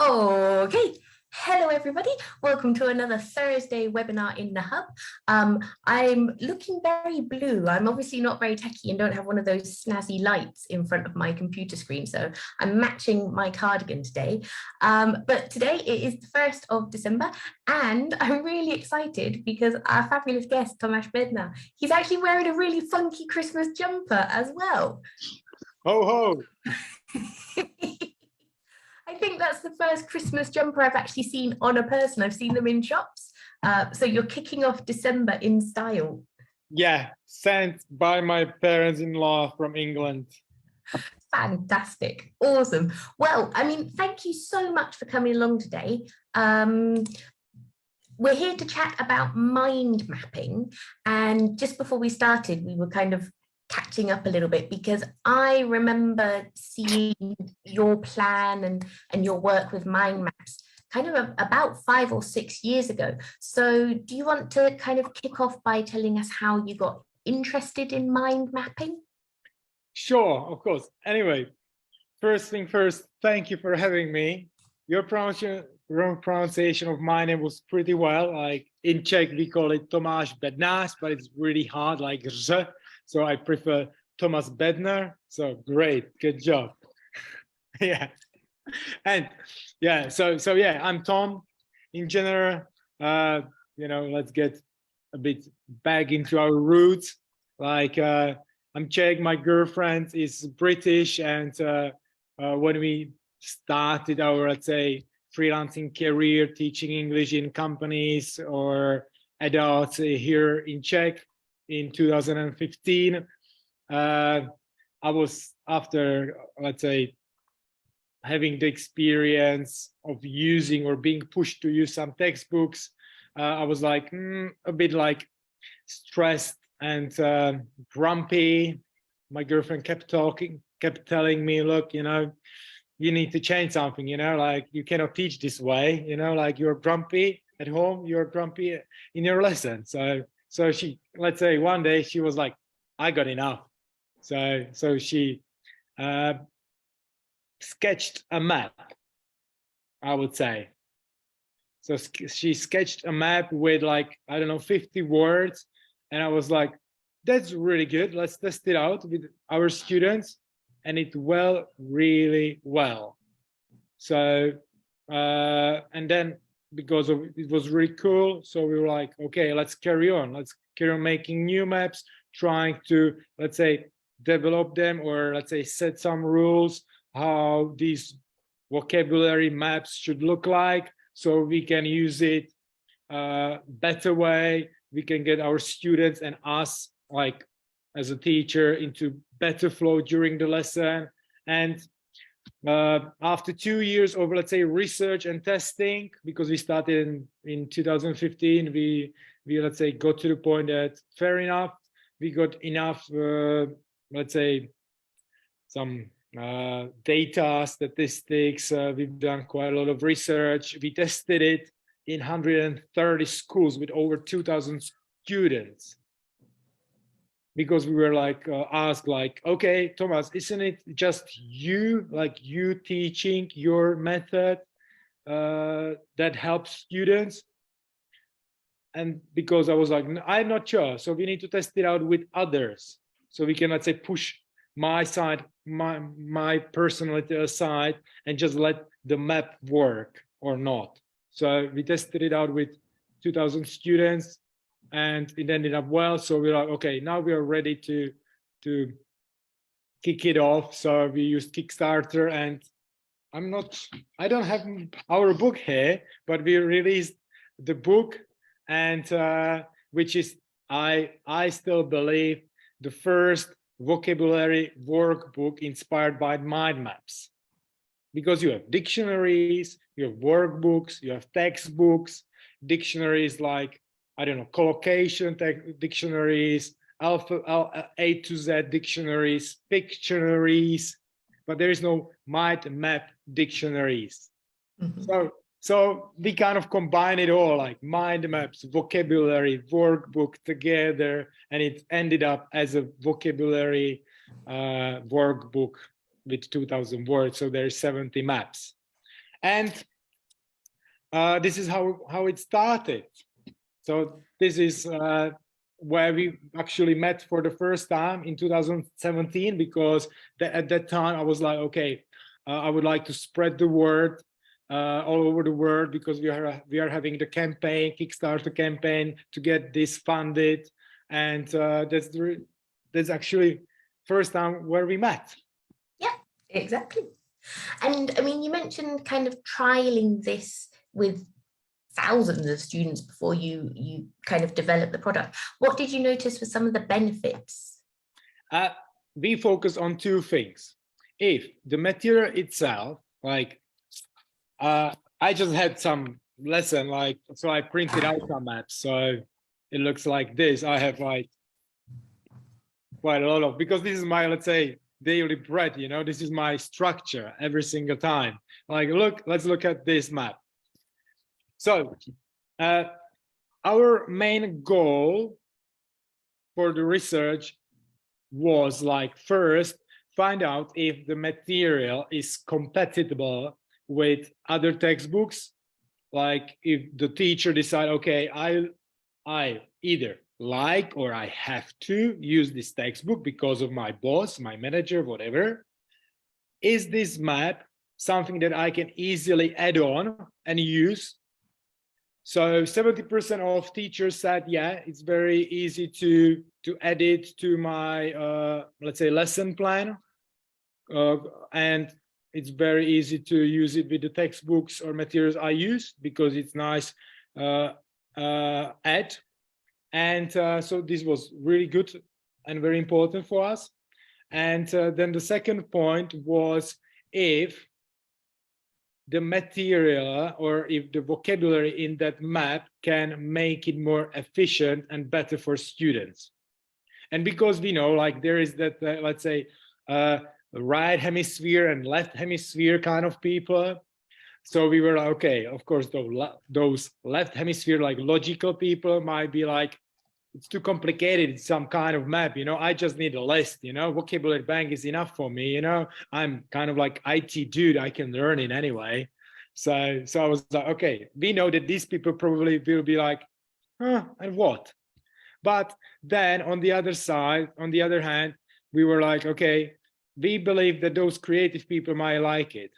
Okay. Hello, everybody. Welcome to another Thursday webinar in the Hub. I'm looking very blue. I'm obviously not very techy and don't have one of those snazzy lights in front of my computer screen, so I'm matching my cardigan today. But today it is the 1st of December, and I'm really excited because our fabulous guest, Tomáš Bednář, he's actually wearing a really funky Christmas jumper as well. Ho, ho. I think that's the first Christmas jumper I've actually seen on a person. I've seen them in shops. So you're kicking off December in style. Yeah, sent by my parents-in-law from England. Fantastic. Awesome. Well, I mean, thank you so much for coming along today. We're here to chat about mind mapping. And just before we started, we were kind of catching up a little bit because I remember seeing your plan and your work with mind maps kind of about 5 or 6 years ago. So do you want to kind of kick off by telling us how you got interested in mind mapping? Sure, of course. Anyway, first thing first, thank you for having me. Your pronunciation of my name was pretty well. Like in Czech, we call it Tomáš Bednář, but it's really hard, like Z. So I prefer Tomáš Bednář. So great, good job. Yeah. And yeah, so yeah, I'm Tom. In general, let's get a bit back into our roots. Like I'm Czech, my girlfriend is British, and when we started our, let's say, freelancing career, teaching English in companies or adults here in Czech in 2015, I was, after, let's say, having the experience of using or being pushed to use some textbooks, I was like a bit like stressed and grumpy. My girlfriend kept telling me, look, you need to change something, like you cannot teach this way, like you're grumpy at home, you're grumpy in your lesson. So she, let's say one day she was like, I got enough. So she sketched a map, I would say. So she sketched a map with like, I don't know, 50 words. And I was like, that's really good. Let's test it out with our students. And it went really well. So, and then because of it was really cool, so we were like, okay, let's carry on. Let's carry on making new maps, trying to, let's say, develop them, or let's say set some rules how these vocabulary maps should look like, so we can use it better way. We can get our students and us, like as a teacher, into better flow during the lesson. And after 2 years of, let's say, research and testing, because we started in 2015, we let's say got to the point that fair enough, we got enough, let's say, some data, statistics. We've done quite a lot of research. We tested it in 130 schools with over 2,000 students. Because we were like asked, like, okay, Thomas, isn't it just you, like you teaching your method that helps students? And because I was like, I'm not sure, so we need to test it out with others, so we can, let's say, push my side, my personality aside, and just let the map work or not. So we tested it out with 2,000 students. And it ended up well. So we're like, okay, now we are ready to kick it off. So we used Kickstarter, and I don't have our book here, but we released the book, and which is, I still believe, the first vocabulary workbook inspired by mind maps. Because you have dictionaries, you have workbooks, you have textbooks, dictionaries like, I don't know, collocation dictionaries, A to Z dictionaries, Pictionaries, but there is no mind map dictionaries. Mm-hmm. So we kind of combine it all, like mind maps, vocabulary, workbook together, and it ended up as a vocabulary workbook with 2,000 words. So there's 70 maps. And this is how it started. So this is where we actually met for the first time in 2017, because at that time I was like, okay, I would like to spread the word all over the world, because we are having the campaign, Kickstarter campaign, to get this funded, and that's actually first time where we met. Yeah, exactly. And I mean, you mentioned kind of trialing this with thousands of students before you kind of develop the product. What did you notice were some of the benefits? We focus on two things. If the material itself, like I just had some lesson, like, so I printed out some maps, so it looks like this. I have like quite a lot of, because this is my, let's say, daily bread, you know, this is my structure every single time. Like, look, let's look at this map. So our main goal for the research was, like, first find out if the material is compatible with other textbooks. Like, if the teacher decide, okay, I either like or I have to use this textbook because of my boss, my manager, whatever, is this map something that I can easily add on and use? So 70% of teachers said, yeah, it's very easy to add it to my, let's say, lesson plan. And it's very easy to use it with the textbooks or materials I use, because it's nice add. And so this was really good and very important for us. And then the second point was, if the material or if the vocabulary in that map can make it more efficient and better for students. And because we know, like, there is that, let's say, right hemisphere and left hemisphere kind of people. So we were like, okay, of course, those left hemisphere, like, logical people might be like, it's too complicated, it's some kind of map, you know, I just need a list, you know, vocabulary bank is enough for me, you know, I'm kind of like IT dude, I can learn it anyway. So I was like, okay, we know that these people probably will be like, huh, and what? But then on the other side, on the other hand, we were like, okay, we believe that those creative people might like it.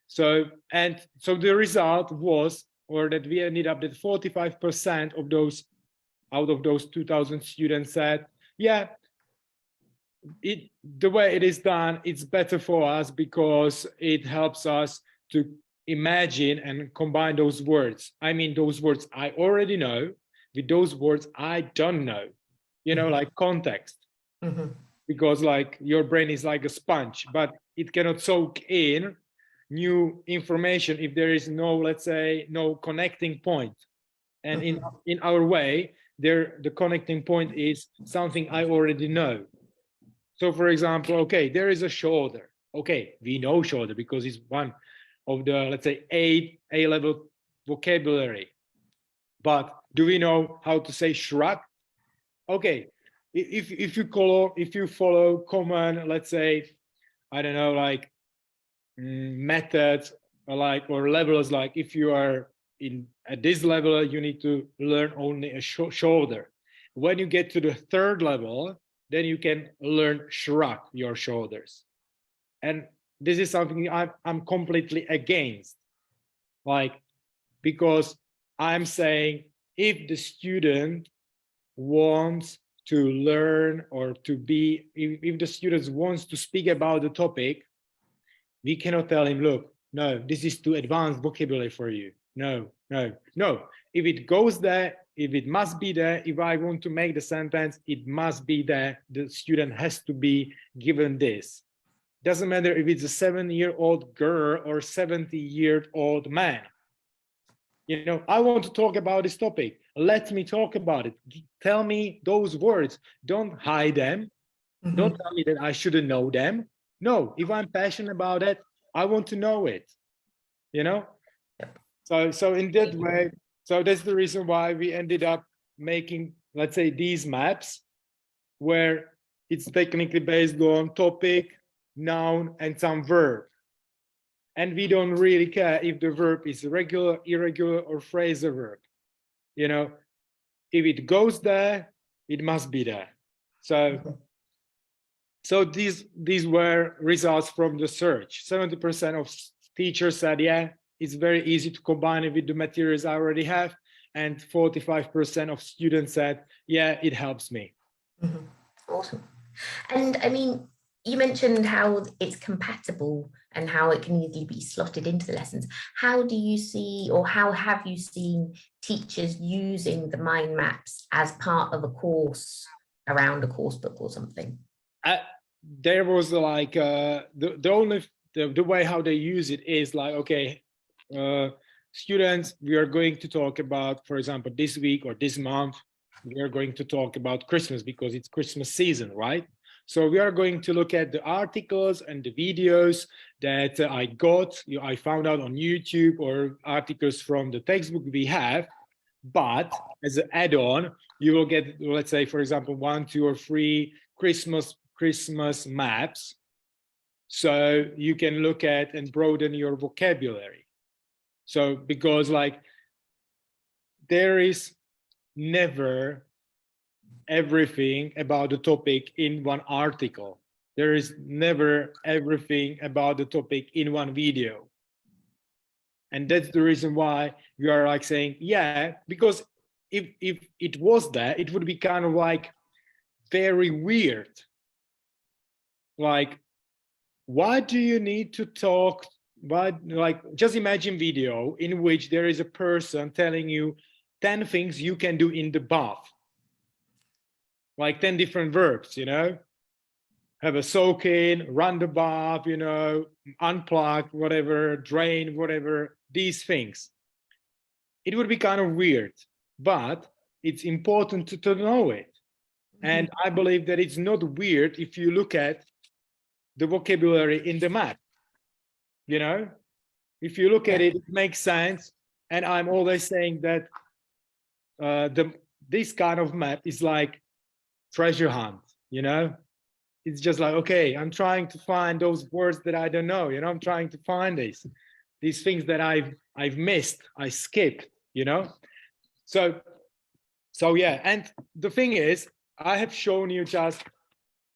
So the result was, or that we ended up that 45% of those, out of those 2,000 students said, yeah, the way it is done, it's better for us because it helps us to imagine and combine those words. I mean, those words I already know with those words I don't know, you know, like context. Mm-hmm. Because, like, your brain is like a sponge, but it cannot soak in new information if there is no, let's say, no connecting point. And in our way, the connecting point is something I already know. So, for example, okay, there is a shoulder. Okay, we know shoulder because it's one of the, let's say, A-level vocabulary. But do we know how to say shrug? Okay, if you follow common, let's say, I don't know, like methods or levels, like if you are at this level, you need to learn only a shoulder. When you get to the third level, then you can learn shrug your shoulders. And this is something I'm completely against, like, because I'm saying, if the student wants to learn or to be, if the student wants to speak about the topic, we cannot tell him, look, no, this is too advanced vocabulary for you. No. If it goes there, if it must be there, if I want to make the sentence, it must be there. The student has to be given this. Doesn't matter if it's a 7-year-old girl or 70-year-old man. You know, I want to talk about this topic. Let me talk about it. Tell me those words. Don't hide them. Mm-hmm. Don't tell me that I shouldn't know them. No, if I'm passionate about it, I want to know it. You know? Yep. So in that way, so that's the reason why we ended up making, let's say, these maps, where it's technically based on topic, noun, and some verb. and we don't really care if the verb is regular, irregular, or phrasal verb. You know, if it goes there, it must be there. So these were results from the search. 70% of teachers said, yeah, it's very easy to combine it with the materials I already have. And 45% of students said, yeah, it helps me. Mm-hmm. Awesome. And I mean, you mentioned how it's compatible and how it can easily be slotted into the lessons. How do you see, or how have you seen teachers using the mind maps as part of a course around a course book or something? There was like the way how they use it is like, okay, students, we are going to talk about, for example, this week or this month, we are going to talk about Christmas because it's Christmas season, right? So we are going to look at the articles and the videos that I found out on YouTube, or articles from the textbook we have. But as an add-on, you will get, let's say, for example, 1, 2, or 3 Christmas maps. So you can look at and broaden your vocabulary. So because like there is never everything about the topic in one article. There is never everything about the topic in one video. And that's the reason why we are like saying, yeah, because if it was that, it would be kind of like very weird. Like, why do you need to talk? But like, just imagine video in which there is a person telling you 10 things you can do in the bath. Like 10 different verbs, you know, have a soak in, run the bath, you know, unplug, whatever, drain, whatever, these things. It would be kind of weird, but it's important to know it. And I believe that it's not weird if you look at the vocabulary in the map. You know, if you look at it, it makes sense. And I'm always saying that this kind of map is like treasure hunt, you know. It's just like, okay, I'm trying to find those words that I don't know, you know. I'm trying to find these things that I've missed, I skipped, you know. So yeah, and the thing is, I have shown you just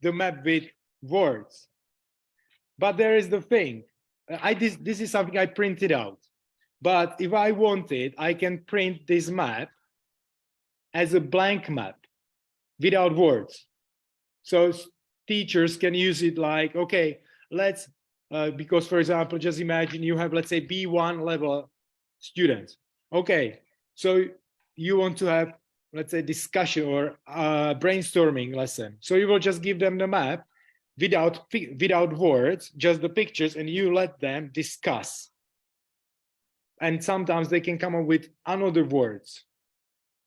the map with words, but there is the thing. This is something I printed out, but if I wanted, I can print this map as a blank map without words. So teachers can use it like, okay, let's, because for example, just imagine you have, let's say, B1 level students. Okay, so you want to have, let's say, discussion or brainstorming lesson. So you will just give them the map without words, just the pictures, and you let them discuss. And sometimes they can come up with another words,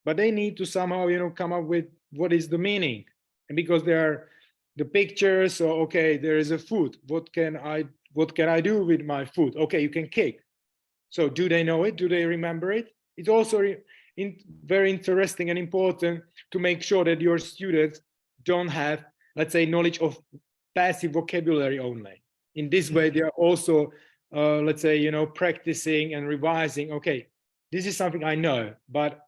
but they need to somehow, you know, come up with what is the meaning. And because there are the pictures, so okay, there is a food. What can I do with my food? Okay, you can kick. So do they know it? Do they remember it? It's also very interesting and important to make sure that your students don't have, let's say, knowledge of passive vocabulary only. In this way, they are also, let's say, you know, practicing and revising. Okay, this is something I know, but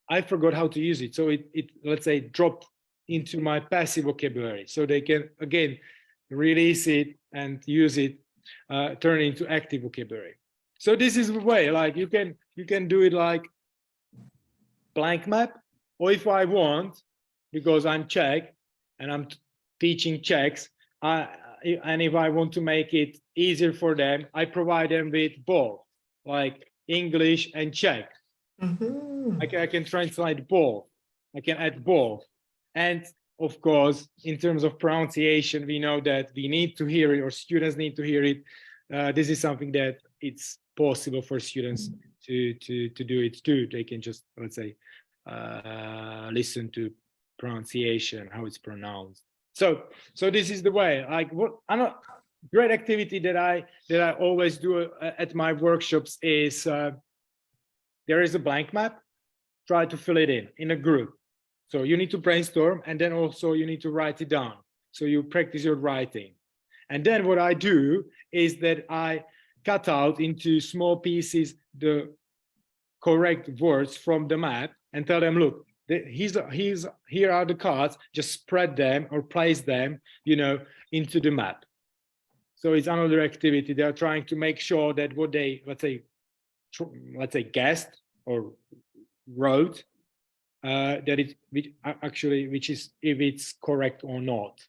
I forgot how to use it. So it let's say, dropped into my passive vocabulary. So they can, again, release it and use it, turn it into active vocabulary. So this is the way, like you can do it like blank map, or if I want, because I'm Czech and I'm teaching Czechs, and if I want to make it easier for them, I provide them with both, like English and Czech. I can translate both. I can add both. And of course, in terms of pronunciation, we know that we need to hear it, or students need to hear it. This is something that it's possible for students to do it too. They can just, let's say, listen to pronunciation, how it's pronounced. So this is the way. Like, what another great activity that I always do at my workshops is there is a blank map. Try to fill it in a group. So you need to brainstorm, and then also you need to write it down. So you practice your writing. And then what I do is that I cut out into small pieces the correct words from the map and tell them, look, here are the cards, just spread them or place them, into the map. So it's another activity. They're trying to make sure that what they, let's say guessed or wrote, that it which is if it's correct or not.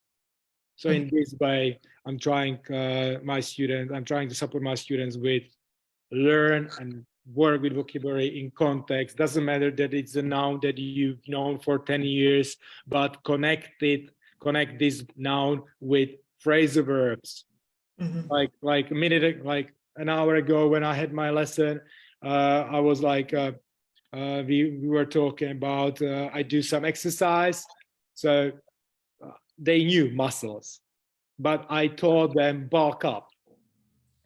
So in this way, I'm trying to support my students with learn and work with vocabulary in context. Doesn't matter that it's a noun that you've known for 10 years, but connect this noun with phrasal verbs. Like an hour ago when I had my lesson, I was like, we were talking about, I do some exercise. So they knew muscles, but I told them bulk up.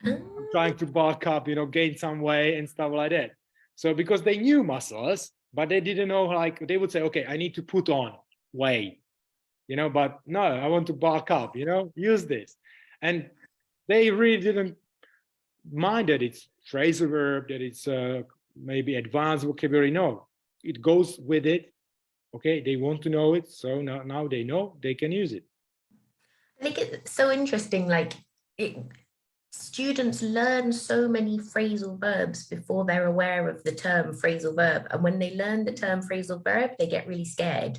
I'm trying to bulk up, gain some weight and stuff like that. So because they knew muscles, but they didn't know, like they would say, okay, I need to put on weight, but no, I want to bulk up, use this. And they really didn't mind that it's phrasal verb, that it's maybe advanced vocabulary. No, it goes with it. Okay, they want to know it, so now they know, they can use it. I think it's so interesting, students learn so many phrasal verbs before they're aware of the term phrasal verb. And when they learn the term phrasal verb, they get really scared.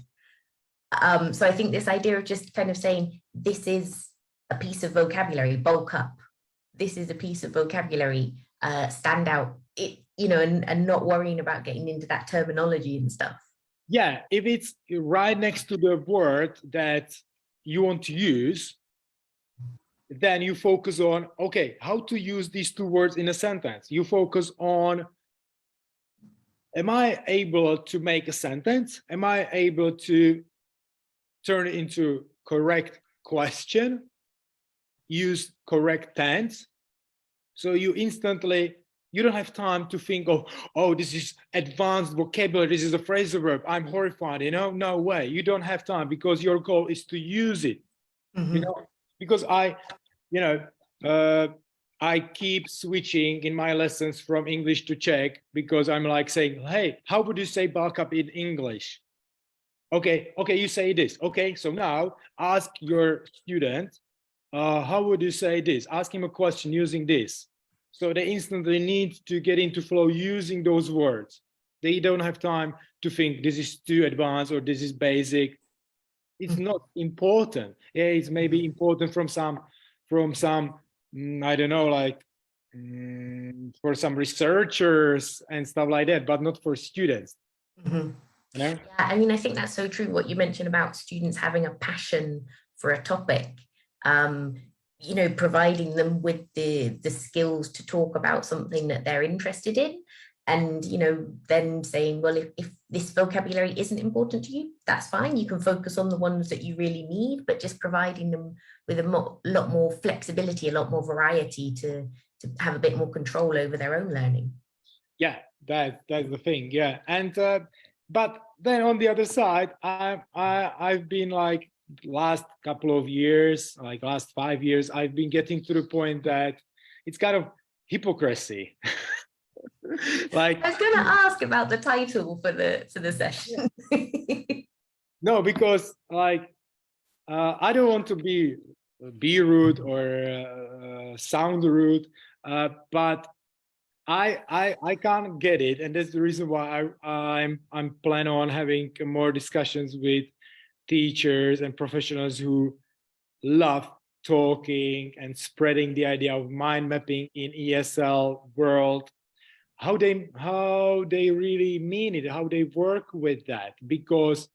So I think this idea of just kind of saying, this is a piece of vocabulary, bulk up. This is a piece of vocabulary, stand out, and not worrying about getting into that terminology and stuff. Yeah, if it's right next to the word that you want to use, then you focus on, okay, how to use these two words in a sentence. You focus on, am I able to make a sentence? Am I able to turn it into correct question? Use correct tense? So you don't have time to think, oh, this is advanced vocabulary, this is a phrasal verb, I'm horrified, no way. You don't have time because your goal is to use it. Because I keep switching in my lessons from English to Czech because I'm like saying, hey, how would you say bulk up in English? Okay, you say this. Okay, so now ask your student, how would you say this? Ask him a question using this. So they instantly need to get into flow using those words. They don't have time to think this is too advanced or this is basic. It's not important. Yeah, it's maybe important from some, I don't know, for some researchers and stuff like that, but not for students. Yeah, I mean, I think that's so true what you mentioned about students having a passion for a topic. Providing them with the skills to talk about something that they're interested in, and then saying, well, if this vocabulary isn't important to you, that's fine, you can focus on the ones that you really need, but just providing them with a lot more flexibility, a lot more variety to have a bit more control over their own learning. Yeah, that's the thing. Yeah. And but then on the other side, I've been like last couple of years, like last 5 years, I've been getting to the point that it's kind of hypocrisy. Like, I was going to ask about the title for the session. No, because I don't want to be rude or sound rude, but I can't get it, and that's the reason why I'm planning on having more discussions with teachers and professionals who love talking and spreading the idea of mind mapping in ESL world, how they really mean it, how they work with that. Because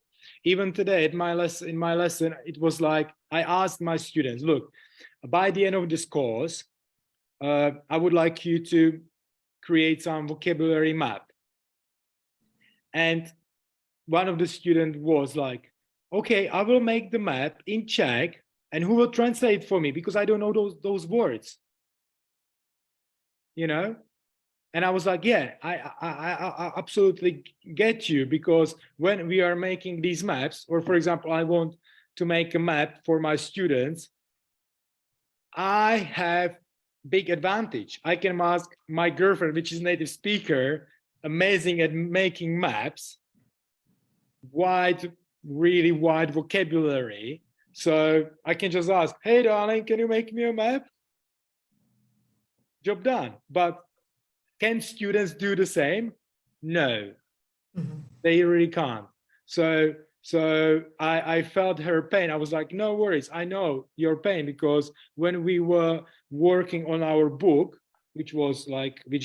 even today in my lesson, it was like I asked my students, look, by the end of this course, I would like you to create some vocabulary map. And one of the students was like, okay, I will make the map in Czech, and who will translate for me, because I don't know those words, And I was like, yeah, I absolutely get you, because when we are making these maps, or for example, I want to make a map for my students, I have big advantage. I can ask my girlfriend, which is native speaker, amazing at making maps, really wide vocabulary. So I can just ask, hey, darling, can you make me a map? Job done. But can students do the same? No, they really can't. So I felt her pain. I was like, no worries, I know your pain, because when we were working on our book, which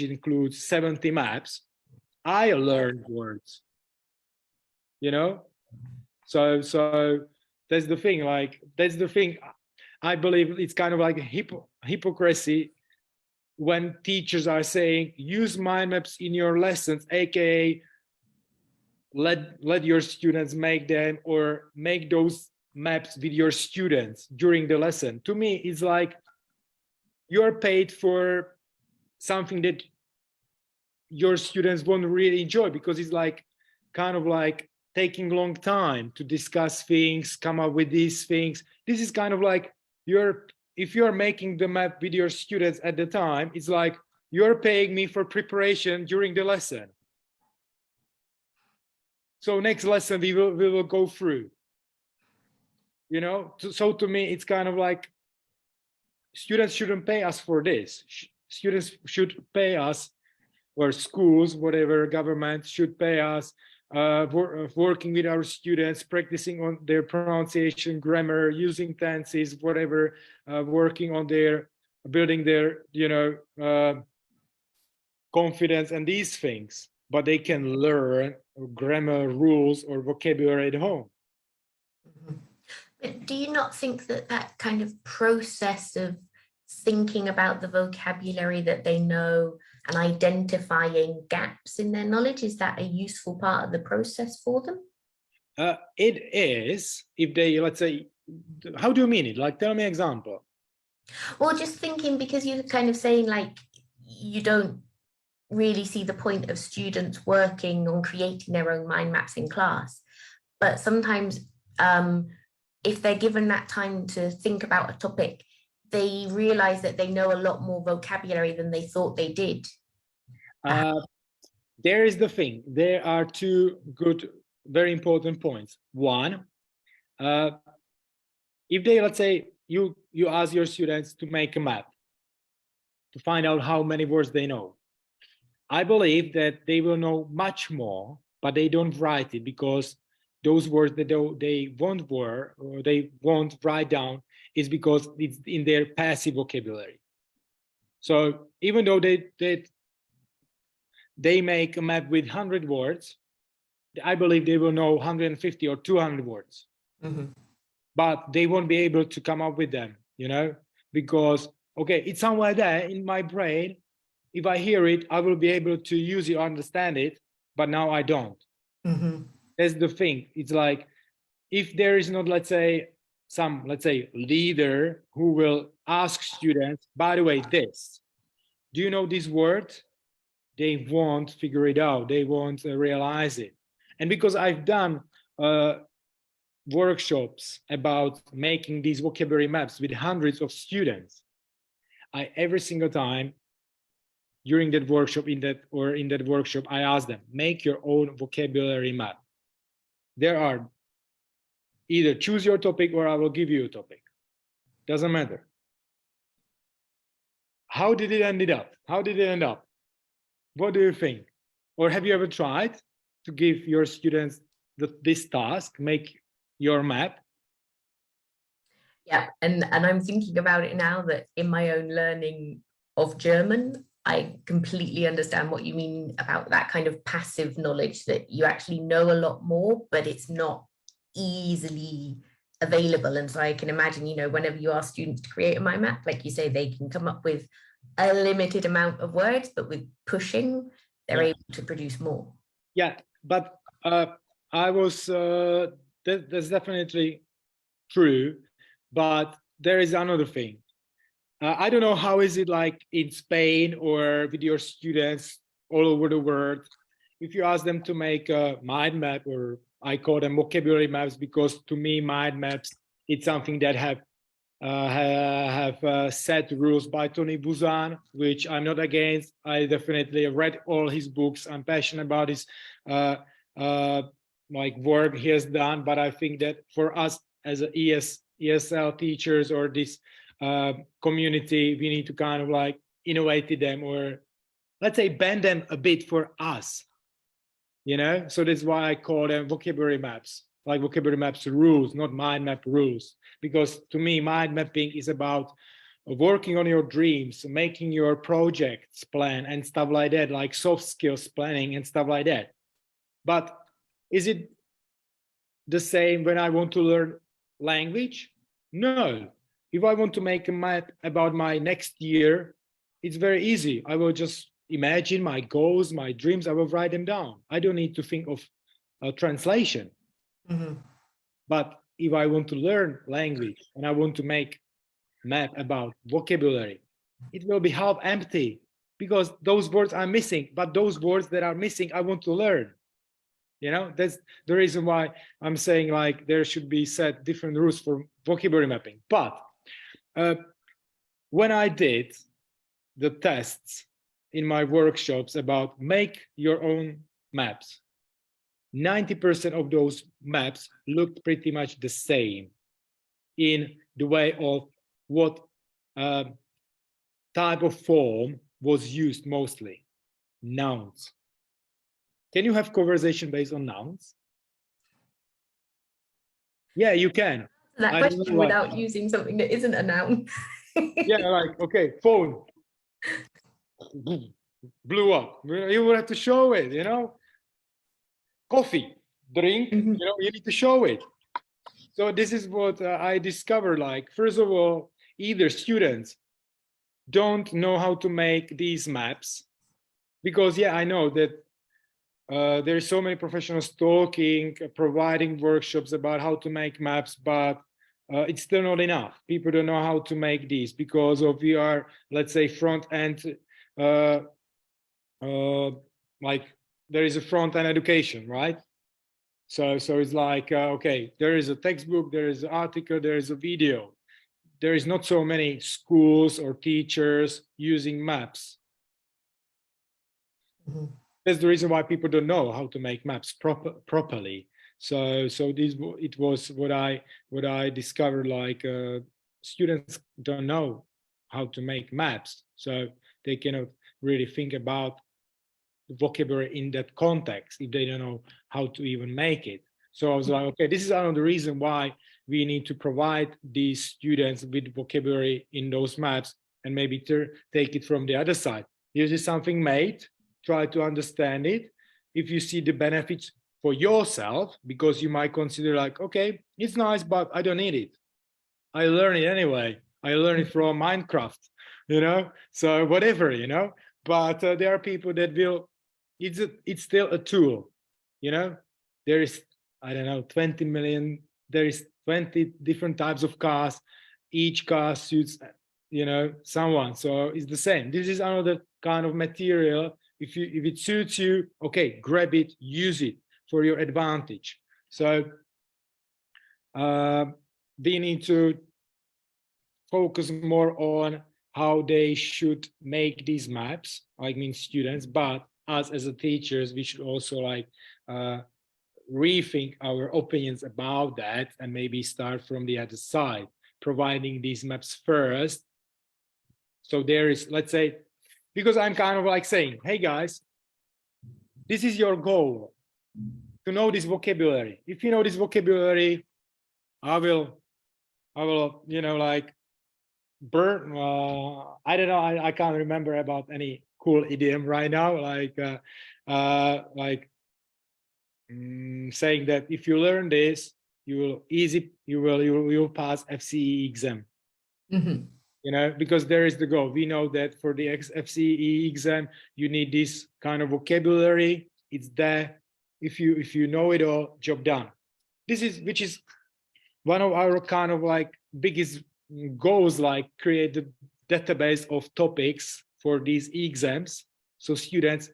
includes 70 maps, I learned words, you know? So that's the thing, I believe it's kind of like a hypocrisy when teachers are saying, use mind maps in your lessons, aka let your students make them, or make those maps with your students during the lesson. To me, it's like you're paid for something that your students won't really enjoy, because it's like kind of like taking a long time to discuss things, come up with these things. This is kind of like if you're making the map with your students at the time, it's like you're paying me for preparation during the lesson. So next lesson we will go through, you know? So to me, it's kind of like students shouldn't pay us for this. Students should pay us, or schools, whatever, government should pay us working with our students, practicing on their pronunciation, grammar, using tenses, whatever, working on building their, confidence and these things. But they can learn grammar rules or vocabulary at home. But do you not think that kind of process of thinking about the vocabulary that they know and identifying gaps in their knowledge, is that a useful part of the process for them? It is, if they, let's say, how do you mean it? Like, tell me an example. Well, just thinking, because you're kind of saying like you don't really see the point of students working on creating their own mind maps in class, but sometimes if they're given that time to think about a topic, they realize that they know a lot more vocabulary than they thought they did. There is the thing. There are two good, very important points. One, if they, let's say, you ask your students to make a map to find out how many words they know, I believe that they will know much more, but they don't write it, because those words that they won't write down is because it's in their passive vocabulary. So even though they make a map with 100 words, I believe they will know 150 or 200 words. But they won't be able to come up with them, because, okay, it's somewhere there in my brain. If I hear it, I will be able to use it, understand it, but now I don't. That's the thing. It's like, if there is not, let's say, some, leader who will ask students, by the way, do you know this word? They won't figure it out. They won't realize it. And because I've done workshops about making these vocabulary maps with hundreds of students, every single time during that workshop, I ask them, make your own vocabulary map. There are either choose your topic or I will give you a topic. Doesn't matter. How did it end up? What do you think? Or have you ever tried to give your students this task, make your map? Yeah, and I'm thinking about it now, that in my own learning of German, I completely understand what you mean about that kind of passive knowledge, that you actually know a lot more, but it's not easily available. And so I can imagine, whenever you ask students to create a mind map, like you say, they can come up with a limited amount of words, but with pushing, they're able to produce more. Yeah, but that's definitely true, but there is another thing. I don't know how is it like in Spain or with your students all over the world. If you ask them to make a mind map, or I call them vocabulary maps, because to me, mind maps, it's something that have have set rules by Tony Buzan, which I'm not against. I definitely read all his books. I'm passionate about his like work he has done. But I think that for us as a ESL teachers or this community, we need to kind of like innovate them, or let's say bend them a bit for us, you know? So that's why I call them vocabulary maps, like vocabulary maps rules, not mind map rules. Because to me, mind mapping is about working on your dreams, making your projects plan and stuff like that, like soft skills planning and stuff like that. But is it the same when I want to learn language? No. If I want to make a map about my next year, it's very easy. I will just imagine my goals, my dreams, I will write them down. I don't need to think of a translation. Mm-hmm. But if I want to learn language and I want to make a map about vocabulary, it will be half empty because those words are missing, but those words that are missing, I want to learn. You know, that's the reason why I'm saying like there should be set different rules for vocabulary mapping. But when I did the tests in my workshops about make your own maps, 90% of those maps looked pretty much the same in the way of what type of form was used mostly. Nouns. Can you have conversation based on nouns? Yeah, you can. That question without using something that isn't a noun. Yeah, like, okay, phone. Blew up. You would have to show it, you know? Coffee, drink, you know, you need to show it. So this is what I discovered. Like, first of all, either students don't know how to make these maps because, yeah, I know that there's so many professionals talking, providing workshops about how to make maps, but it's still not enough. People don't know how to make these because of we are, let's say, front end, like there is a front end education, right? So it's like, okay, there is a textbook, there is an article, there is a video. There is not so many schools or teachers using maps. Mm-hmm. That's the reason why people don't know how to make maps properly. So this it was what I discovered. Like students don't know how to make maps, so they cannot really think about the vocabulary in that context if they don't know how to even make it. So I was like, okay, this is another reason why we need to provide these students with vocabulary in those maps and maybe take it from the other side. This is something made. Try to understand it. If you see the benefits for yourself, because you might consider like, okay, it's nice, but I don't need it. I learn it anyway. I learn it from Minecraft, you know, so whatever, you know, but there are people that will, it's still a tool, you know, there is, I don't know, 20 million, there is 20 different types of cars. Each car suits, you know, someone. So it's the same. This is another kind of material. If it suits you, okay, grab it, use it for your advantage. So we need to focus more on how they should make these maps, I mean students, but us as a teachers, we should also like rethink our opinions about that and maybe start from the other side, providing these maps first. So there is, let's say, because I'm kind of like saying, hey guys, this is your goal, to know this vocabulary. If you know this vocabulary, I will, you know, like burn, I don't know, I can't remember about any cool idiom right now, like saying that if you learn this, you will pass FCE exam. Mm-hmm. You know, because there is the goal. We know that for the FCE exam, you need this kind of vocabulary. It's there. If you know it all, job done. This is, which is one of our kind of like biggest goals, like create a database of topics for these exams. So students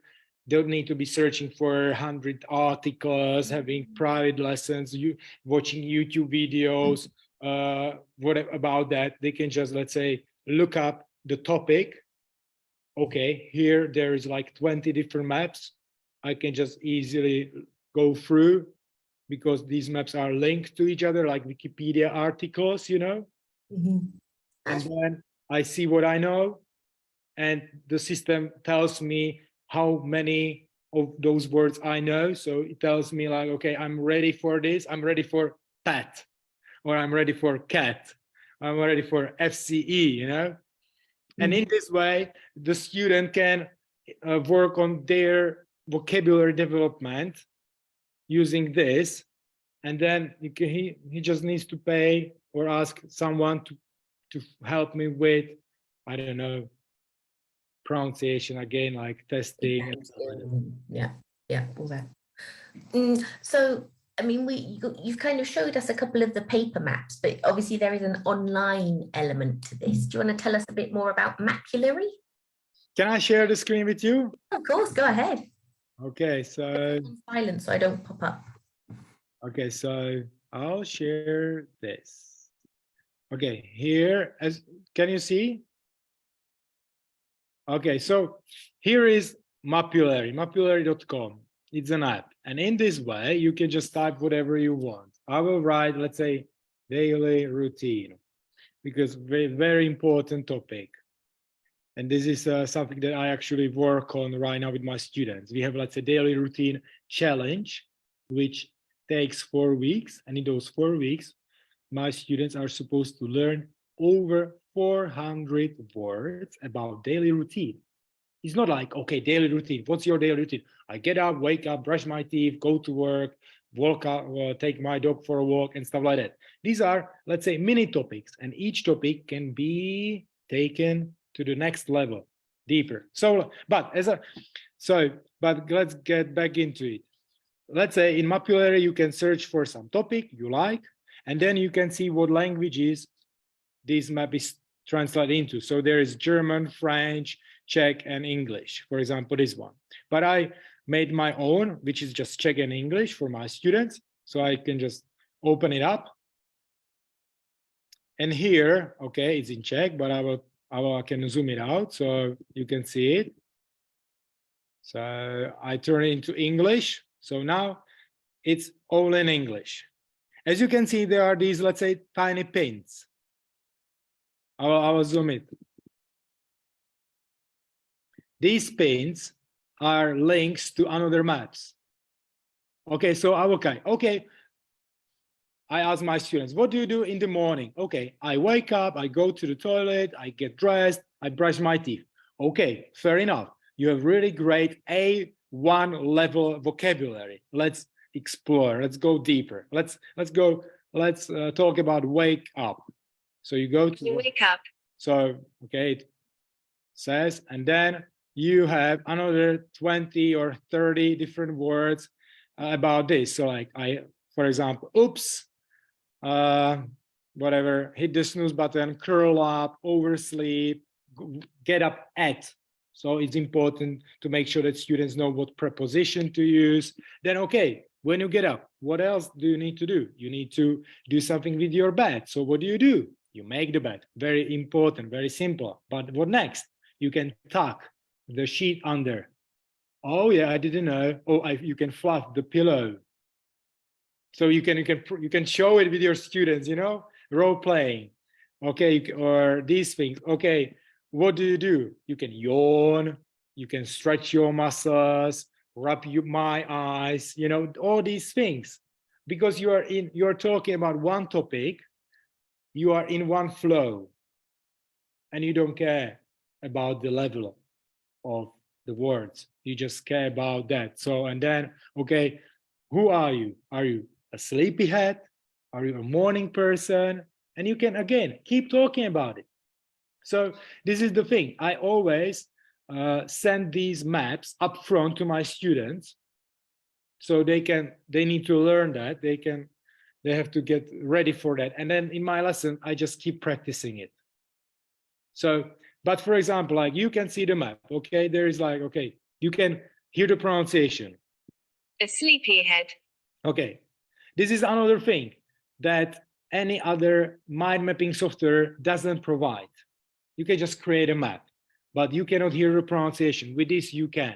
don't need to be searching for 100 articles, having private lessons, watching YouTube videos, what about that, they can just, let's say, look up the topic. Okay, here there is like 20 different maps. I can just easily go through because these maps are linked to each other like Wikipedia articles, you know. And then I see what I know, and the system tells me how many of those words I know. So it tells me like, okay, I'm ready for this. I'm ready for pet, or I'm ready for cat. I'm ready for FCE, you know. And in this way, the student can work on their vocabulary development using this. And then he just needs to pay or ask someone to help me with, I don't know, pronunciation again, like testing. And stuff like that. Yeah, all that. So, I mean, you've kind of showed us a couple of the paper maps, but obviously there is an online element to this. Do you want to tell us a bit more about Mapulary? Can I share the screen with you? Of course, go ahead. Okay, so Silent, so I don't pop up. Okay, so I'll share this. Okay, here, can you see? Okay, so here is Mapulary, mapulary.com. It's an app. And in this way, you can just type whatever you want. I will write, let's say, daily routine, because very, very important topic. And this is something that I actually work on right now with my students. We have, let's say, daily routine challenge, which takes 4 weeks. And in those 4 weeks, my students are supposed to learn over 400 words about daily routine. It's not like, okay, daily routine. What's your daily routine? I get up, wake up, brush my teeth, go to work, walk out, take my dog for a walk and stuff like that. These are, let's say, mini topics, and each topic can be taken to the next level, deeper. But let's get back into it. Let's say in Mapulary, you can search for some topic you like, and then you can see what languages this map is translated into. So there is German, French, Czech, and English, for example, this one. But I made my own, which is just Czech and English for my students. So I can just open it up. And here, okay, it's in Czech, but I can zoom it out so you can see it. So I turn it into English. So now it's all in English. As you can see, there are these, let's say, tiny pins. I will zoom it. These pins are links to another maps. Okay, so okay. I ask my students, what do you do in the morning? Okay, I wake up, I go to the toilet, I get dressed, I brush my teeth. Okay, fair enough. You have really great A1 level vocabulary. Let's explore. Let's go deeper. Let's talk about wake up. So you go to wake up. So okay, it says, and then you have another 20 or 30 different words about this. So like for example, oops, whatever, hit the snooze button, curl up, oversleep, get up at. So it's important to make sure that students know what preposition to use. Then, okay, when you get up, what else do you need to do? You need to do something with your bed. So what do? You make the bed. Very important, very simple. But what next? You can tuck the sheet under. Oh yeah, I didn't know. Oh, you can fluff the pillow. So you can show it with your students, you know, role playing. Okay, or these things. Okay, what do? You can yawn. You can stretch your muscles, rub my eyes. You know, all these things, because you're talking about one topic. You are in one flow, and you don't care about the level of the words. You just care about that. So, and then, okay, who are you? Are you a sleepyhead? Are you a morning person? And you can, again, keep talking about it. So this is the thing. I always send these maps up front to my students, so they need to learn that. They have to get ready for that. And then in my lesson, I just keep practicing it. So, but for example, like you can see the map, okay? There is like, okay, you can hear the pronunciation. A sleepyhead. Okay. This is another thing, that any other mind mapping software doesn't provide. You can just create a map, but you cannot hear the pronunciation. With this, you can.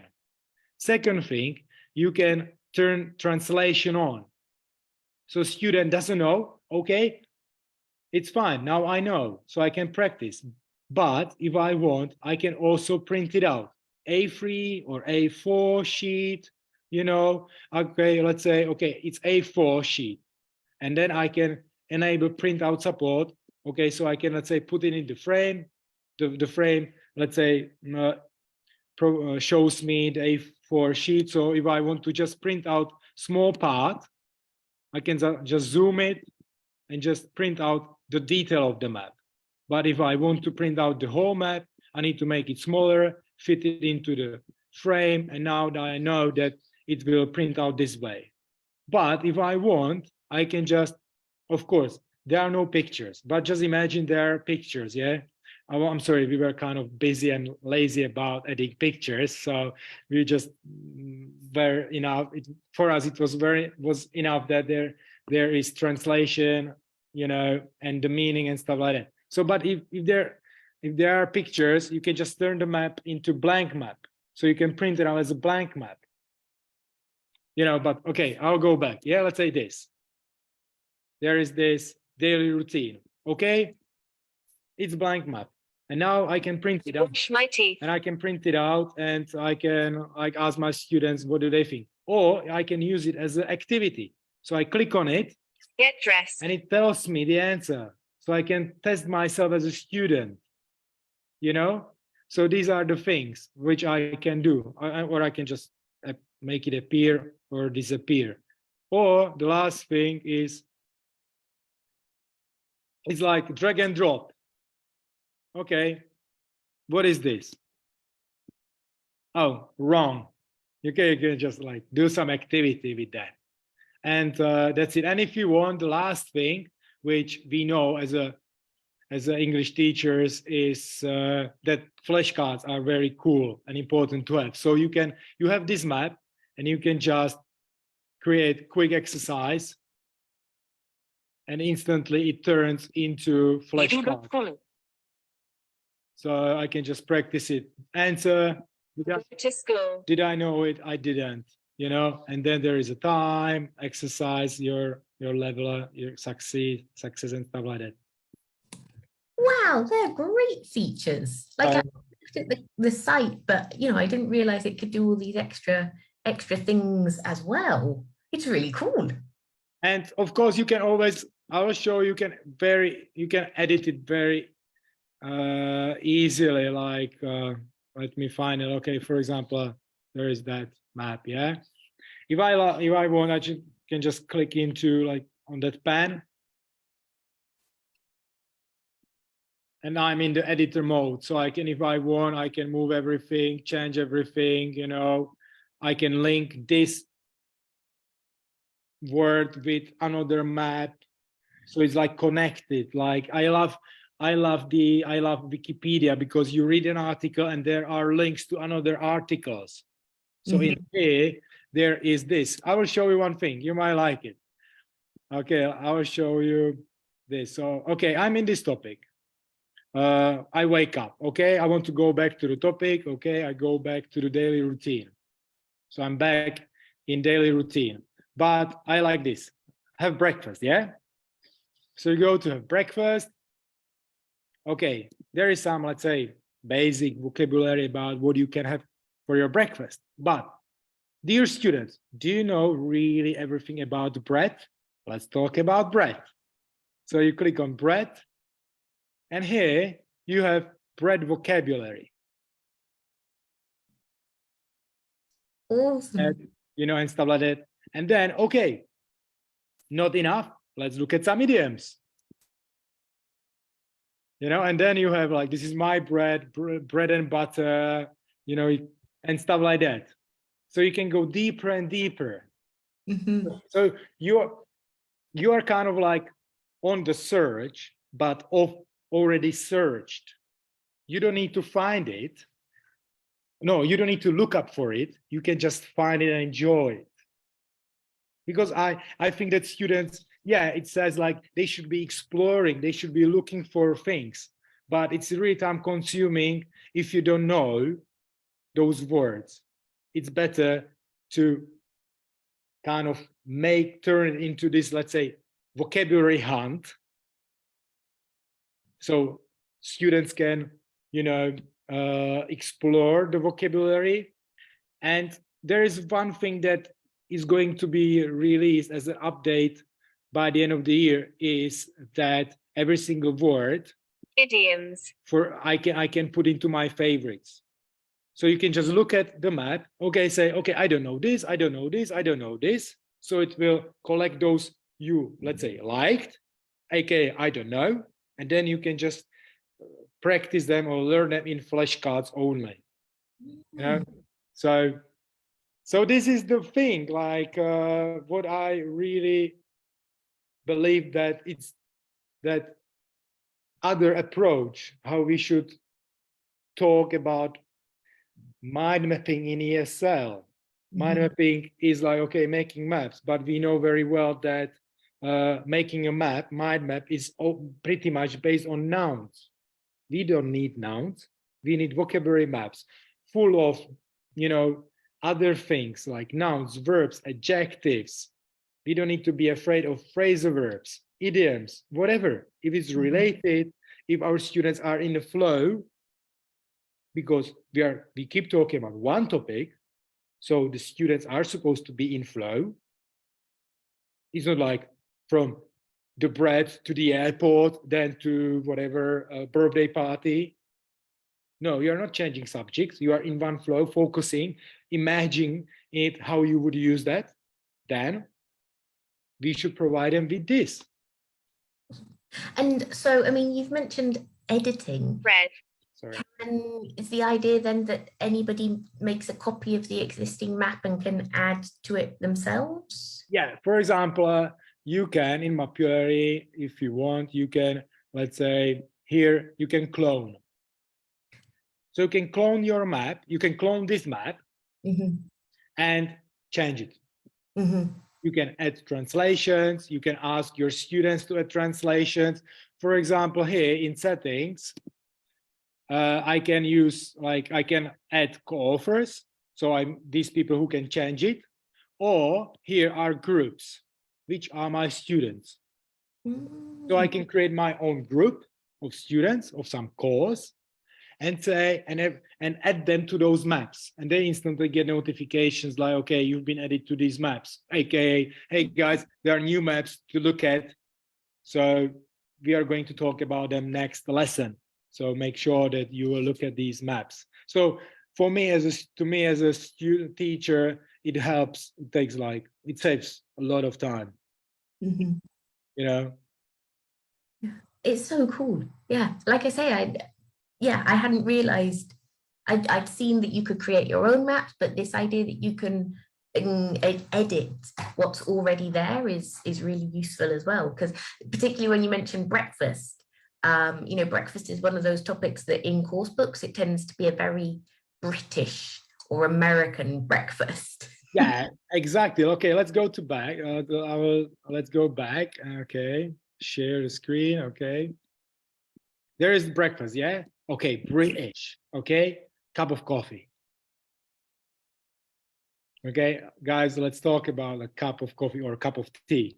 Second thing, you can turn translation on. So student doesn't know, okay, it's fine, now I know, so I can practice. But if I want, I can also print it out, A3 or A4 sheet, you know, okay, let's say, okay, it's A4 sheet. And then I can enable printout support. Okay, so I can, let's say, put it in the frame. The frame, let's say, shows me the A4 sheet. So if I want to just print out small part, I can just zoom it and just print out the detail of the map. But if I want to print out the whole map, I need to make it smaller, fit it into the frame, and now that I know that it will print out this way. But if I want, I can just, of course, there are no pictures, but just imagine there are pictures, yeah? I'm sorry, we were kind of busy and lazy about adding pictures, so we just were enough. For us, it was enough that there is translation, you know, and the meaning and stuff like that. So, but if there are pictures, you can just turn the map into blank map, so you can print it out as a blank map. You know, but okay, I'll go back. Yeah, let's say this. There is this daily routine. Okay, it's blank map. And now I can print it out. Brush my teeth. And I can print it out and I can like ask my students, what do they think? Or I can use it as an activity. So I click on it. Get dressed. And it tells me the answer. So I can test myself as a student, you know? So these are the things which I can do. Or I can just make it appear or disappear. Or the last thing is, it's like drag and drop. Okay, what is this? Oh, wrong. You can just like do some activity with that. And that's it. And if you want, the last thing, which we know as English teachers, is that flashcards are very cool and important to have. So you have this map and you can just create quick exercise and instantly it turns into flashcards. So I can just practice it. Answer, To school. did I know it? I didn't, you know, and then there is a time, exercise, your level, your success and stuff like that. Wow, they're great features. Like I looked at the site, but you know, I didn't realize it could do all these extra things as well. It's really cool. And of course, you can always, I will show you can edit it very easily. Like let me find it. Okay, for example, there is that map. Yeah, if I want, I can just click into like on that pen. And I'm in the editor mode, so I can, if I want, I can move everything, change everything, you know. I can link this word with another map, so it's like connected. Like I love Wikipedia because you read an article and there are links to another articles. So in here, there is this. I will show you one thing. You might like it. Okay, I will show you this. So, okay, I'm in this topic. I wake up, okay? I want to go back to the topic, okay? I go back to the daily routine. So I'm back in daily routine, but I like this. Have breakfast, yeah? So you go to have breakfast. Okay, there is some, let's say, basic vocabulary about what you can have for your breakfast. But dear students, do you know really everything about bread? Let's talk about bread. So you click on bread. And here you have bread vocabulary. Awesome. And, you know, and stuff like that. And then, okay, not enough. Let's look at some idioms. You know, and then you have like, this is my bread and butter, you know, and stuff like that. So you can go deeper and deeper. So you are kind of like on the search, but already searched. You don't need to find it. No, you don't need to look up for it. You can just find it and enjoy it. Because I think that students yeah, it says like they should be exploring, they should be looking for things, but it's really time consuming if you don't know those words. It's better to kind of turn it into this, let's say, vocabulary hunt. So students can, explore the vocabulary. And there is one thing that is going to be released as an update by the end of the year, is that every single word Idioms. I can put into my favorites. So you can just look at the map, okay, say, okay, I don't know this, I don't know this, I don't know this. So it will collect those you, let's say, liked, aka I don't know, and then you can just practice them or learn them in flashcards only. So this is the thing, like what I really believe, that it's that other approach, how we should talk about mind mapping in ESL. Mind mapping is like, okay, making maps, but we know very well that making a map, mind map, is pretty much based on nouns. We don't need nouns. We need vocabulary maps full of, other things like nouns, verbs, adjectives. We don't need to be afraid of phrasal verbs, idioms, whatever. If it's related, if our students are in the flow, because we keep talking about one topic, so the students are supposed to be in flow. It's not like from the bread to the airport, then to whatever birthday party. No, you are not changing subjects. You are in one flow, focusing, imagining it, how you would use that. Then we should provide them with this. And so, I mean, you've mentioned editing. Red. Sorry. And is the idea then that anybody makes a copy of the existing map and can add to it themselves? Yeah, for example, you can, in Mapulary, if you want, you can, let's say, here, you can clone. So you can clone your map, you can clone this map and change it. You can add translations, you can ask your students to add translations. For example, here in settings, I can use, like, I can add co-authors. So I'm these people who can change it. Or here are groups, which are my students. So I can create my own group of students of some course and say, and add them to those maps. And they instantly get notifications like, okay, you've been added to these maps. AKA, hey guys, there are new maps to look at. So we are going to talk about them next lesson. So make sure that you will look at these maps. So for me, as a student teacher, it helps. It saves a lot of time. It's so cool. Yeah, like I say, I hadn't realized. I'd seen that you could create your own maps, but this idea that you can edit what's already there is really useful as well. Because particularly when you mentioned breakfast, breakfast is one of those topics that in course books, it tends to be a very British or American breakfast. Yeah, exactly. Okay, let's go back. Let's go back. Okay, share the screen. Okay, there is breakfast. Yeah. Okay, British. Okay, cup of coffee. Okay, guys, let's talk about a cup of coffee or a cup of tea.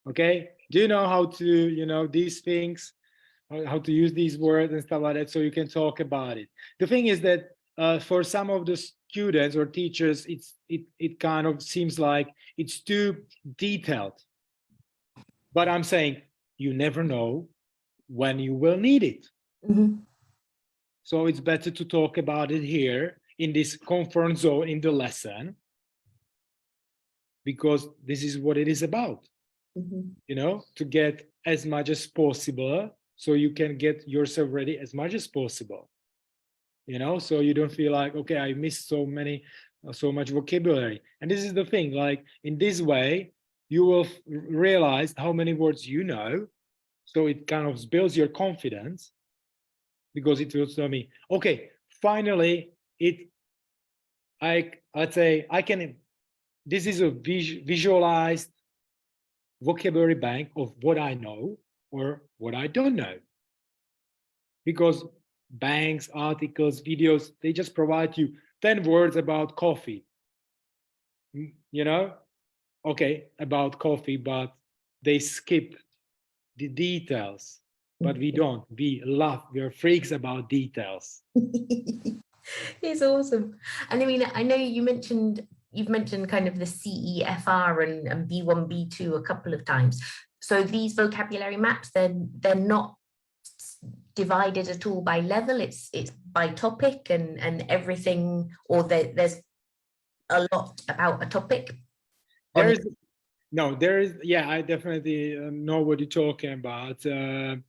Okay, do you know how to, these things, how to use these words and stuff like that, so you can talk about it? The thing is that for some of the students or teachers, it kind of seems like it's too detailed. But I'm saying you never know when you will need it. So it's better to talk about it here in this comfort zone in the lesson, because this is what it is about, to get as much as possible so you can get yourself ready as much as possible, so you don't feel like, okay, I missed so much vocabulary. And this is the thing, like in this way, you will realize how many words you know. So it kind of builds your confidence, because it will tell me, okay, finally, let's say I can, this is a visualized vocabulary bank of what I know or what I don't know. Because banks, articles, videos, they just provide you 10 words about coffee. You know, okay, about coffee, but they skip the details. But we don't. We love, we're freaks about details. It's awesome. And I mean, I know you've mentioned kind of the CEFR and B1, B2 a couple of times. So these vocabulary maps, they're not divided at all by level. It's by topic and everything, or there's a lot about a topic. There is, yeah, I definitely know what you're talking about. There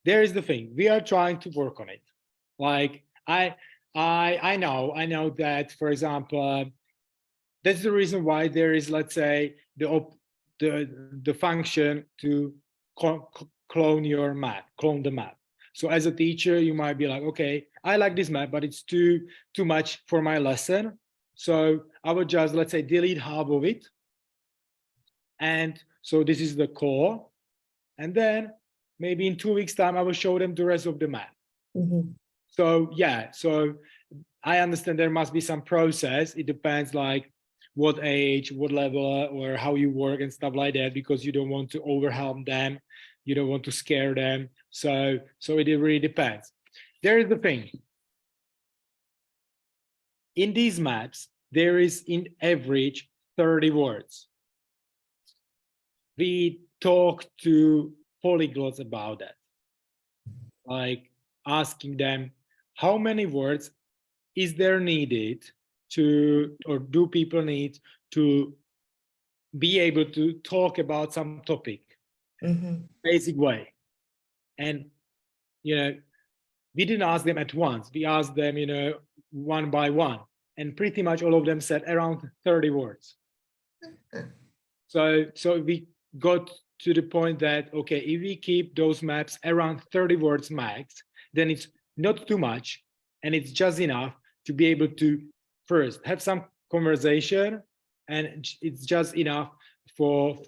is the thing, we are trying to work on it. Like I know that, for example, that's the reason why there is, let's say, the function to clone the map. So as a teacher, you might be like, okay, I like this map, but it's too much for my lesson. So I would just, let's say, delete half of it. And so this is the core. And then maybe in 2 weeks' time, I will show them the rest of the map. Mm-hmm. So yeah, so I understand there must be some process. It depends like what age, what level, or how you work and stuff like that, because you don't want to overwhelm them. You don't want to scare them. So it really depends. There is the thing. In these maps, there is in average 30 words. We talk to polyglots about that, like asking them how many words is there needed to, or do people need to be able to talk about some topic, basic way. And, you know, we didn't ask them at once. We asked them, you know, one by one. And pretty much all of them said around 30 words. So we got to the point that, okay, if we keep those maps around 30 words max, then it's not too much. And it's just enough to be able to first have some conversation. And it's just enough for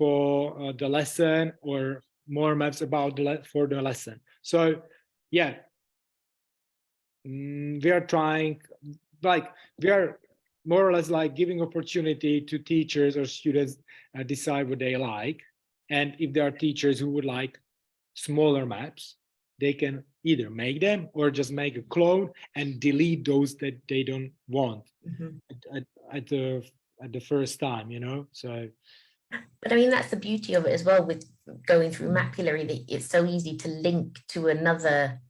the lesson, or more maps about for the lesson. So yeah, we are trying, like, we are more or less like giving opportunity to teachers or students decide what they like. And if there are teachers who would like smaller maps, they can either make them or just make a clone and delete those that they don't want at the first time, you know. So but I mean, that's the beauty of it as well, with going through Mapulary, that it's so easy to link to another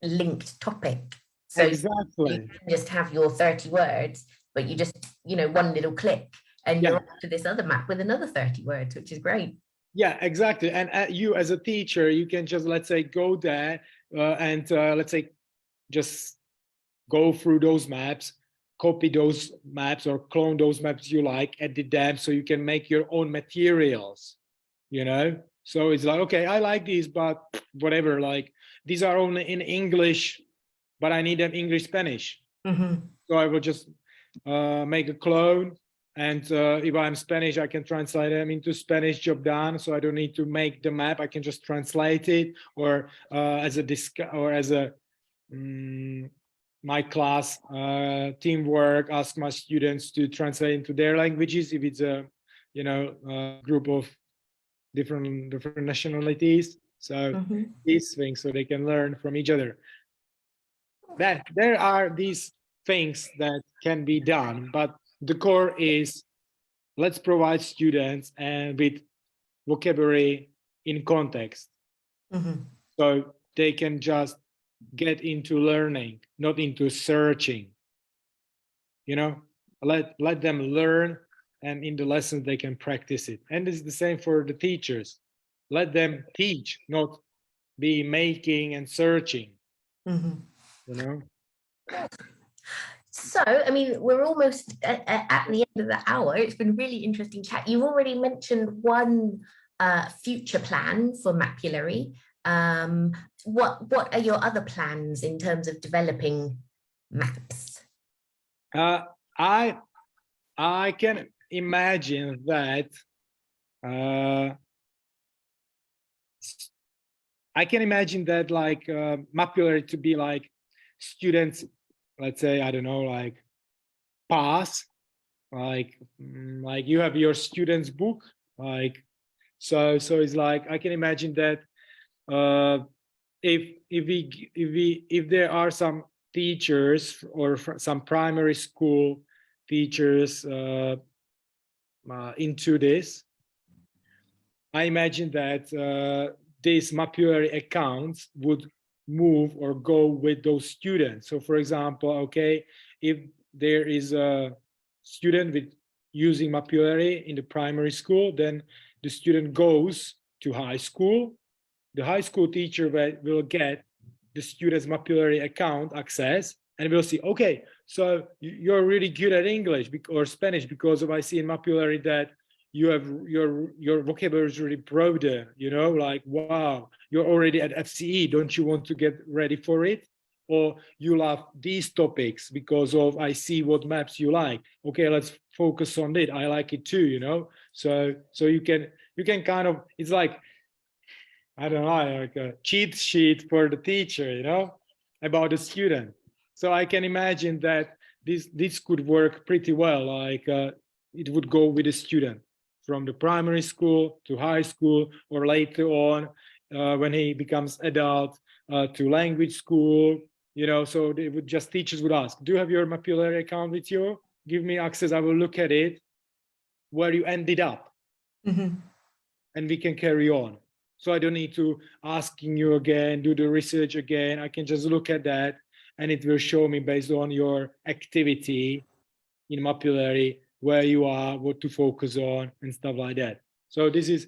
linked topic. So exactly, you can just have your 30 words, but you just, you know, one little click and you're up to this other map with another 30 words, which is great. Yeah, exactly. And you as a teacher, you can just, let's say, go there and let's say just go through those maps, copy those maps or clone those maps you like, edit them so you can make your own materials, you know. So it's like, okay, I like these, but whatever, like these are only in English, but I need them English, Spanish. So I will just make a clone. And if I'm Spanish, I can translate them into Spanish, job done. So I don't need to make the map. I can just translate it, or as a my class teamwork, ask my students to translate into their languages if it's a, you know, group of different nationalities. So these things, so they can learn from each other. That there are these things that can be done, but the core is, let's provide students and with vocabulary in context, so they can just get into learning, not into searching. You know, let them learn, and in the lessons they can practice it. And it's the same for the teachers. Let them teach, not be making and searching. You know. So, I mean, we're almost at the end of the hour. It's been really interesting chat. You've already mentioned one future plan for Mapulary. What are your other plans in terms of developing maps? I can imagine that I can imagine that like Mapulary to be like students, let's say, I don't know, like pass, like you have your students book, like so it's like I can imagine that if there are some teachers or some primary school teachers into this, I imagine that these Mapulary accounts would move or go with those students. So for example, okay, if there is a student with using Mapulary in the primary school, then the student goes to high school. The high school teacher will get the student's Mapulary account access and will see, okay, so you're really good at English or Spanish because of I see in Mapulary that you have your vocabulary is really broader, you know, like, wow, you're already at FCE, don't you want to get ready for it? Or you love these topics because of I see what maps you like. Okay, let's focus on it. I like it too, you know. So you can kind of, it's like, I don't know, like a cheat sheet for the teacher, you know, about the student. So I can imagine that this could work pretty well. Like it would go with the student from the primary school to high school, or later on when he becomes adult to language school, you know. So they would just, teachers would ask, do you have your Mapulary account with you? Give me access, I will look at it, where you ended up. And we can carry on. So I don't need to asking you again, do the research again. I can just look at that and it will show me based on your activity in Mapulary where you are, what to focus on and stuff like that. So this is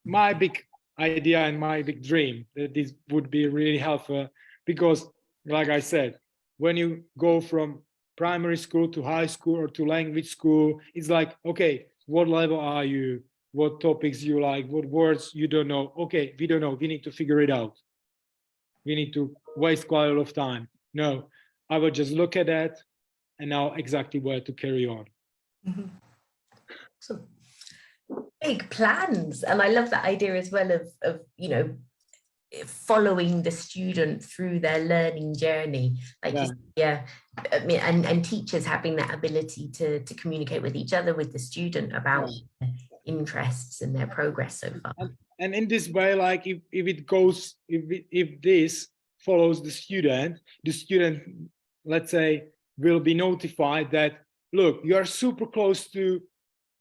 my big idea and my big dream, that this would be really helpful, because like I said, when you go from primary school to high school or to language school, it's like, okay, what level are you? What topics you like? What words you don't know? Okay, we don't know. We need to figure it out. We need to waste quite a lot of time. No, I will just look at that and know exactly where to carry on. So big plans, and I love that idea as well of you know, following the student through their learning journey, like I mean, and teachers having that ability to communicate with each other, with the student, about interests and their progress so far. And in this way, like if it goes, if this follows the student, let's say, will be notified that, look, you are super close to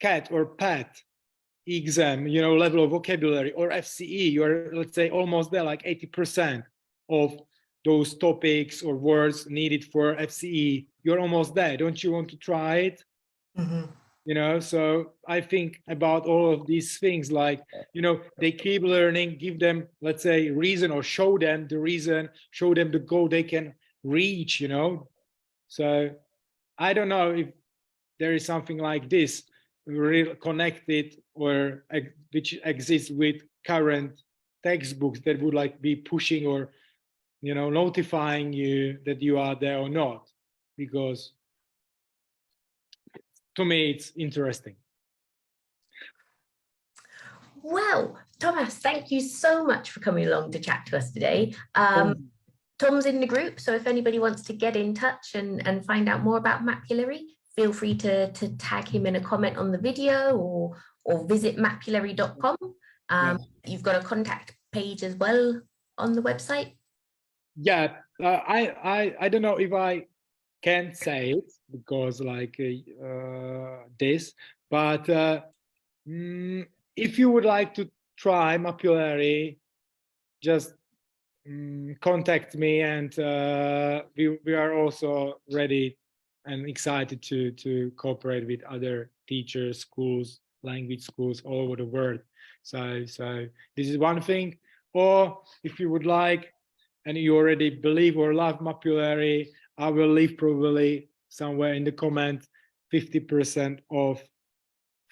CAT or PAT exam, you know, level of vocabulary, or FCE, you're, let's say, almost there, like 80% of those topics or words needed for FCE, you're almost there. Don't you want to try it? You know, so I think about all of these things, like, you know, they keep learning, give them, let's say, reason, or show them the reason, show them the goal they can reach, you know. So I don't know if there is something like this real connected or which exists with current textbooks that would like be pushing or, you know, notifying you that you are there or not, because to me it's interesting. Well, Tomáš, thank you so much for coming along to chat to us today. Tom's in the group, so if anybody wants to get in touch and find out more about Mapulary, feel free to tag him in a comment on the video, or visit mapulary.com. You've got a contact page as well on the website. Yeah, I don't know if I can say it because like this, but if you would like to try Mapulary, just contact me, and we are also ready and excited to cooperate with other teachers, schools, language schools all over the world. So this is one thing. Or if you would like, and you already believe or love Mapulary, I will leave probably somewhere in the comment 50% off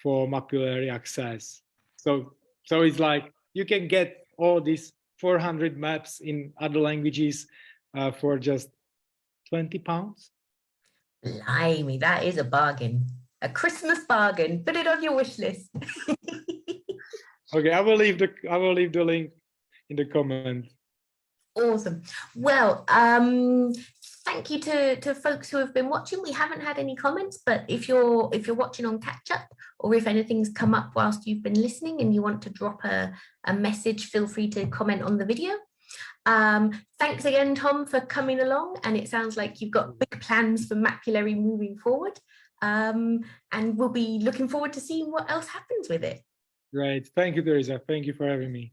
for Mapulary access. So it's like you can get all these 400 maps in other languages for just £20. Blimey, that is a bargain. A Christmas bargain. Put it on your wish list. Okay, I will leave the link in the comment. Awesome. Well, thank you to folks who have been watching. We haven't had any comments, but if you're watching on catch up, or if anything's come up whilst you've been listening and you want to drop a message, feel free to comment on the video. Thanks again, Tom, for coming along, and it sounds like you've got big plans for Mapulary moving forward, and we'll be looking forward to seeing what else happens with it. Right. Thank you, Teresa. Thank you for having me.